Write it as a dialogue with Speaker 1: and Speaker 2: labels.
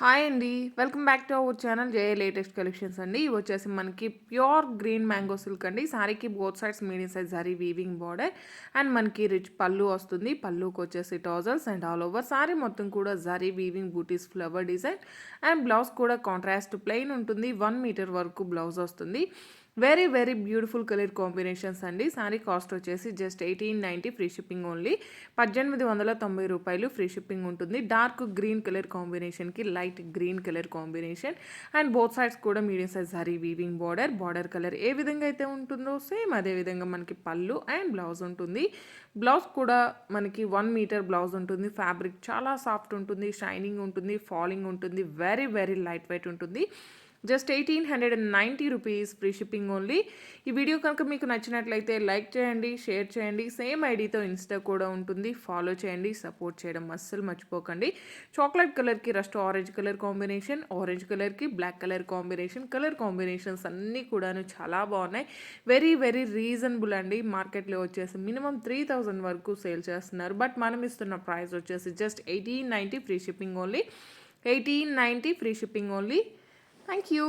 Speaker 1: Hi అండి. Welcome back to our channel JA latest collections అండి. ఇవి వచ్చేసి మనకి ప్యూర్ గ్రీన్ మ్యాంగో సిల్క్ అండి. సారీకి both sides medium size zari weaving border and మనకి రిచ్ పళ్ళు వస్తుంది. పళ్ళుకి వచ్చేసి tassels and all over sari మొత్తం కూడా జరీ వీవింగ్ బూటీస్ ఫ్లవర్ డిజైన్ అండ్ బ్లౌజ్ కూడా కాంట్రాస్ట్ ప్లెయిన్ ఉంటుంది. 1 మీటర్ వరకు బ్లౌజ్ వస్తుంది. Very very beautiful colour combinations అండి. సారీ కాస్ట్ వచ్చేసి జస్ట్ 1890 ఫ్రీ షిప్పింగ్ ఓన్లీ. 1890 రూపాయలు ఫ్రీ షిప్పింగ్ ఉంటుంది. డార్క్ గ్రీన్ కలర్ కాంబినేషన్కి light green colour combination and both sides కూడా మీడియం సైజ్ హరీ వీవింగ్ బార్డర్ కలర్ ఏ విధంగా అయితే ఉంటుందో సేమ్ అదే విధంగా మనకి పళ్ళు అండ్ బ్లౌజ్ ఉంటుంది. బ్లౌజ్ కూడా మనకి 1 మీటర్ బ్లౌజ్ ఉంటుంది. ఫ్యాబ్రిక్ చాలా సాఫ్ట్ ఉంటుంది, షైనింగ్ ఉంటుంది, ఫాలింగ్ ఉంటుంది, వెరీ వెరీ లైట్ వెయిట్ ఉంటుంది. Just 1890 rupees free shipping only. ఈ వీడియో కనుక మీకు నచ్చినట్లయితే లైక్ చేయండి, షేర్ చేయండి. సేమ్ ఐడితో ఇన్స్టా కూడా ఉంటుంది, ఫాలో చేయండి. సపోర్ట్ చేయడం అస్సలు మర్చిపోకండి. చాక్లెట్ కలర్కి rust orange colour combination, orange కలర్కి బ్లాక్ కలర్ కాంబినేషన్స్ అన్నీ కూడాను చాలా బాగున్నాయి. వెరీ వెరీ రీజనబుల్ అండి. మార్కెట్లో వచ్చేసి మినిమం 3000 వరకు సేల్ చేస్తున్నారు. బట్ మనం ఇస్తున్న ప్రైస్ వచ్చేసి just 1890 free shipping only. 1890 free shipping only. Thank you.